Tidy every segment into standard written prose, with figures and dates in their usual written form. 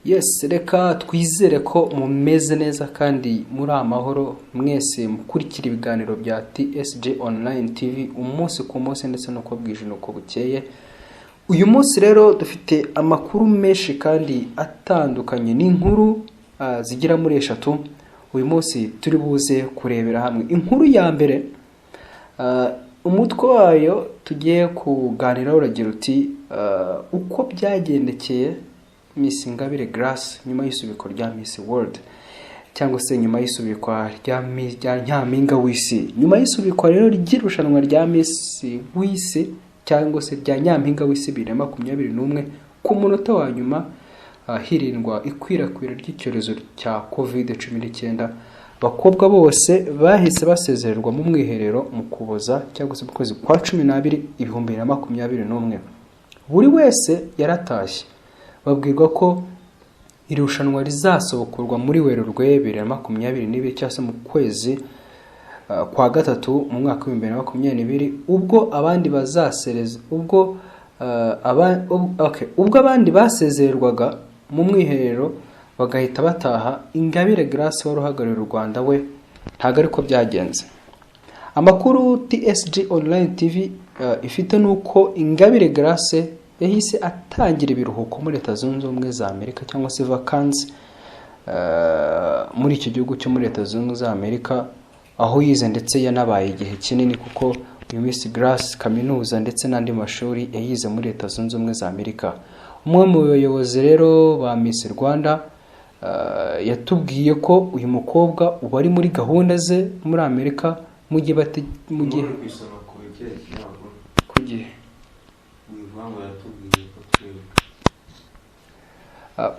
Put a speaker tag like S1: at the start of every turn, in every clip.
S1: Yes, reka twizere ko mumeze neza kandi muri amahoro mwese mukurikira ibiganiro bya TSG Online TV umunsi ku munsi ndetse nuko bwije nuko bukeye. Uyu munsi rero dufite amakuru menshi kandi atandukanye n'inkuru zigira muri eshatu. Uyu munsi turi buze kurebera hamwe inkuru ya mbere, umutwe wayo tugiye kuganira uragira uti uko byagendekeye Miss Ingabire Grace nyuma y'isubikwa rya Miss World cyangwa se nyuma y'isubikwa rya Nyampinga w'isi. Nyuma y'isubikwa rero ry'irushanwa rya Miss w'isi cyangwa se rya Nyampinga w'isi 2021 ku munota wa nyuma hirindwa ikwirakwira ry'icyorezo cya COVID-19, bakobwa bose bahise basezererwa mu mwiherero mu kuboza cyangwa se mu kwezi kwa 12 2021. Buri wese yaratashye babwirwa ko irushanwa rizasohokurwa muri Werurwe 2022 cyangwa se mu kwezi kwa gatatu mu mwaka wa 2022, ubwo abandi bazasereza ubwo abandi basezererwaga mu mwiherero bagahita bataha. Ingabire Grace wari uhagarariye u Rwanda we ntago ariko byagenze. Amakuru TSG Online TV ifite nuko Ingabire Grace yahise atangira ibiruhuko muri Leta Zunze Ubumwe za Amerika cyangwa se vacances muri iki gihugu cyo muri Leta Zunze Ubumwe za Amerika, aho yize ndetse yanabaye igihe kinini kuko uyu Miss Grace kaminuza ndetse n'andi mashuri yayize muri Leta Zunze Ubumwe za Amerika. Umwe mu bayobozi rero ba Miss Rwanda yatubwiye ko uyu mukobwa uba ari muri gahunda ze muri Amerika mu gihe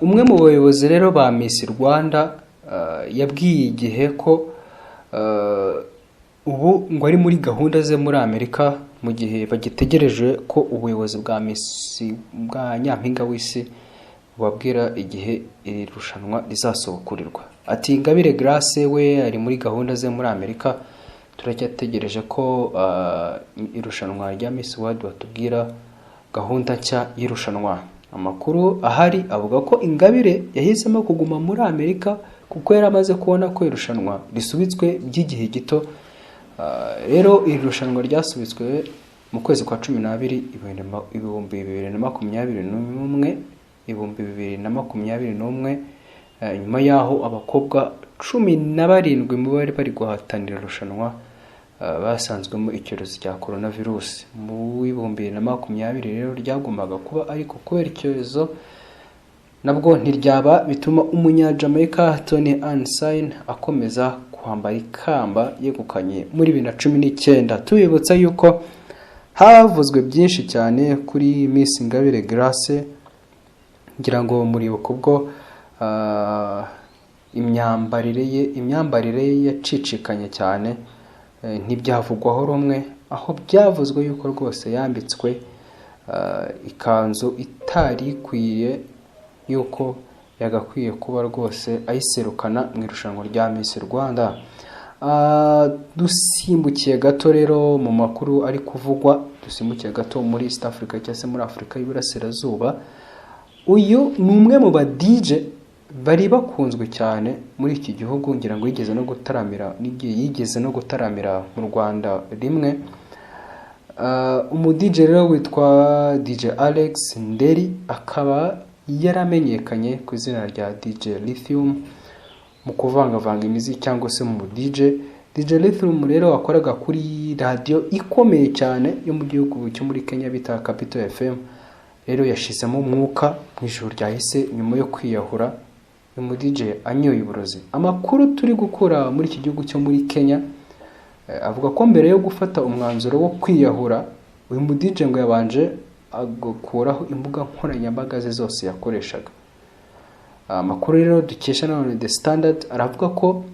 S1: umwe mu bayobozi rero ba Miss Rwanda yabwiye igihe ko ubu ngo ari muri gahunda ze muri Amerika mu gihe bagitegereje ko ubuyobozi bwa Miss bwa Nyampinga w'isi babwira igihe iri rushanwa rizasohokurirwa. Ati Ingabire Grace we ari muri gahunda ze muri Amerika, turacyategereje ko irushanwa rya Miss World batubwira gahunda nshya y'irushanwa. Amakuru ahari avuga ko Ingabire yahisemo kuguma muri Amerika kuko yari amaze kubona ko irushanwa risubitswe by'igihe gito. Rero iri rushanwa ryasubitswe mu kwezi kwa 12 2021 nyuma yaho abakobwa 17 mu bari bari guhatanira irushanwa basanzwemo icyorezo cya coronavirus. Mu 2020 rero ryagombaga kuba ariko kubera icyorezo nabwo ntiryaba, bituma umunyajamaica Tony Ann akomeza kwambara ikamba yegukanye muri 2019. Tubibutsa yuko havuzwe byinshi cyane kuri Miss Ingabire Grace, ngira ngo muribuka ubwo imyambarire ye yacicikanye cyane, ntibyavugwaho rumwe, aho byavuzwe yuko rwose yambitswe ikanzu itari ikwiye yuko yagakwiye kuba rwose ayiserukana mu irushanwa rya Miss Rwanda. Dusimbukiye gato rero mu makuru ari kuvugwa, dusimbukiye gato muri East Africa cyangwa se muri Afrika y'Iburasirazuba. Uyu ni umwe mu ba DJ bari bakunzwe cyane muri iki gihugu, ngira ngo yigeze no gutaramira mu Rwanda rimwe. Umu DJ rero witwa DJ Alex Nderi, akaba yaramenyekanye ku izina rya DJ Lithium mu kuvangavanga imiziki cyangwa se mu DJ Lithium rero wakoraga kuri radio ikomeye cyane yo mu gihugu cyo muri Kenya bita Capital FM. Rero yashizemo umwuka mu ijoro ryahise nyuma yo kwiyahura, uyu DJ anyoye uburozi. Amakuru turi gukura muri iki gihugu cyo muri Kenya avuga ko mbere yo gufata umwanzuro wo kwiyahura uyu DJ ngo yabanje agukuraho imbuga nkoranyambaga ze zose yakoreshaga. Amakuru rero dukesha na The Standard aravuga ko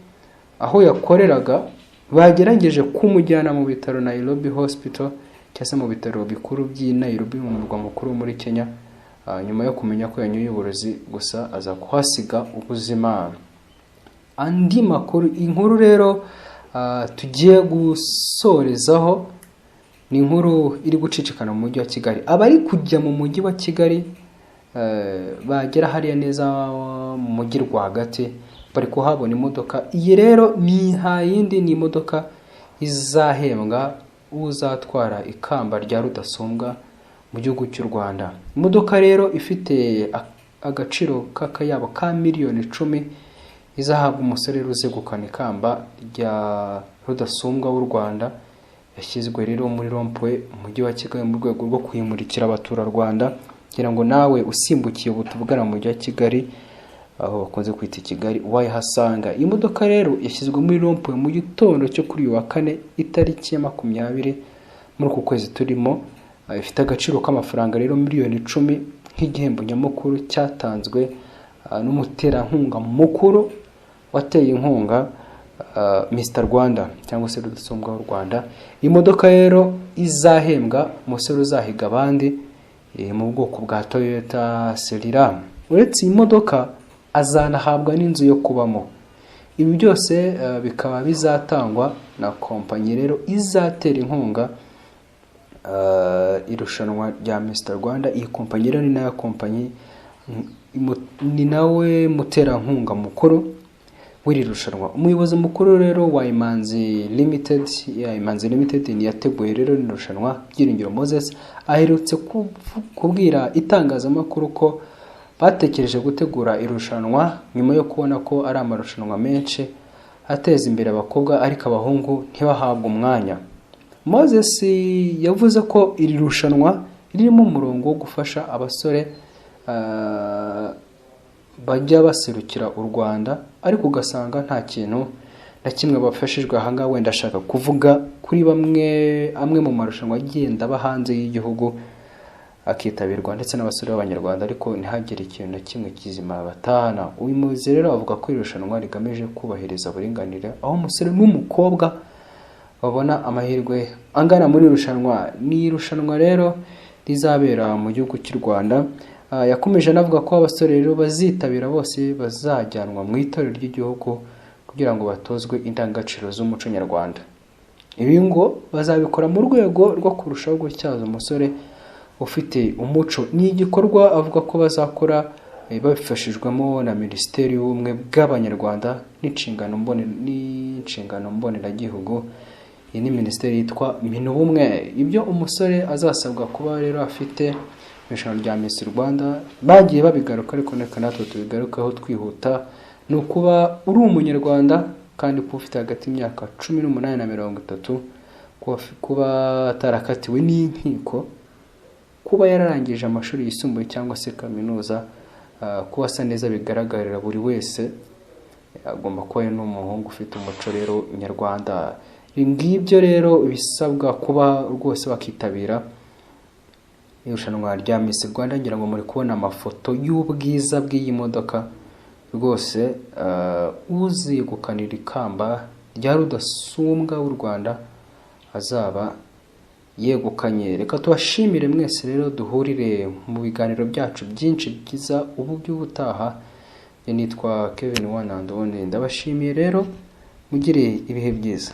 S1: aho yakoreraga bagerageje kumujyana mu bitaro Nairobi Hospital cyangwa mu bitaro bikuru by'i Nairobi mu murwa mukuru muri Kenya, nyuma yo kumenya ko yanyoye uburozi gusa aza kuhasiga ubuzima. Andi makuru, inkuru rero tugiye gusorezaho ni inkuru iri gucicikana mu mujyi wa Kigali. Abari kujya mu mujyi wa Kigali bagera hariya neza mu mujyi rwagati bari kuhabona imodoka. Iyi rero ni hayindi, ni imodoka izahembwa uzatwara ikamba rya rudasumbwa mu gihugu cy'u Rwanda. Imodoka rero ifite agaciro k'akayabo ka miliyoni 10 izahabwa umusore uzegukana ikamba rya rudasumbwa w'u Rwanda. Yashyizwe rero muri rompwe umujyi wa Kigali mu rwego rwo kwimurikira abaturarwanda, kugira ngo nawe usimbukiye ubutuvugana mu mujyi wa Kigali, aho bakunze kwita Kigali, wayihasanga. Iyi modoka rero yashyizwe muri rompwe mu gitondo cyo kuri uyu wa kane itariki ya 20 muri uku kwezi turimo. Ifite agaciro k'amafaranga rero miliyoni 10 nk'igihembo nyamukuru cyatanzwe n'umuterankunga mukuru wateye inkunga Mr Rwanda cyangwa se rudasumbwa w'u Rwanda. Iyi modoka rero izahembwa umusore uzahiga abandi mu bwoko bwa Toyota Celica. Uretse iyi modoka azanahabwa n'inzu yo kubamo. Ibi byose bikaba bizatangwa na kompanyi rero izatera inkunga irushanwa rya Mr Rwanda. Iyi kompanyi rero ni nayo kompanyi ni nawe muterankunga mukuru w'iri rushanwa. Umuyobozi mukuru rero wa Imanzi Limited ni yateguye rero ni rushanwa. Byiringiro Moses aherutse kubwira itangazamakuru ko batekereje gutegura irushanwa nyuma yo kubona ko ari amarushanwa menshi ateza imbere abakobwa ariko abahungu ntibahabwe umwanya. Moses yavuze ko iri rushanwa ririmo umurongo wo gufasha abasore bajya baserukira u Rwanda, ariko ugasanga nta kintu na kimwe bafashijwe. Ahangaha wenda ashaka kuvuga kuri amwe mu marushanwa agenda aba hanze y'igihugu akitabirwa ndetse n'abasore b'abanyarwanda, ariko ntihagire ikintu na kimwe kizima batahana. Uyu muyobozi rero avuga ko irushanwa rigamije kubahiriza uburinganire, aho umusore n'umukobwa babona amahirwe angana muri irushanwa. Ni irushanwa rero rizabera mu gihugu cy'u Rwanda. Yakomeje anavuga ko abasore rero bazitabira bose bazajyanwa mu itorero ry'igihugu kugira ngo batozwe indangagaciro z'umuco nyarwanda. Ibi ngo bazabikora mu rwego rwo kurushaho gutyaza umusore ufite umuco. Ni igikorwa avuga ko bazakora babifashijwemo na Minisiteri y'Ubumwe bw'Abanyarwanda n'inshingano mboneragihugu. Iyi ni minisiteri yitwa Minubumwe. Ibyo umusore azasabwa kuba rero afite irushanwa rya Miss Rwanda bagiye babigaruka, ariko natwe tubigarukaho twihuta, ni ukuba uri umunyarwanda kandi kuba ufite hagati y'imyaka 18 na 30, kuba atarakatiwe n'inkiko, kuba yararangije amashuri yisumbuye cyangwa se kaminuza, kuba asa neza bigaragarira buri wese. Agomba kuba ari n'umuhungu ufite umuco rero nyarwanda. Ngibyo rero bisabwa kuba rwose bakitabira irushanwa rya Miss Rwanda. Ngira ngo muri kubona amafoto y'ubwiza bw'iyi modoka rwose. Uzigukanira ikamba rya rudasumbwa w'u Rwanda azaba yegukanye. Reka tubashimire mwese rero, duhurire mu biganiro byacu byinshi byiza ubu by'ubutaha. Nitwa Kevin One and Only. Ndabashimiye rero, mugire ibihe byiza.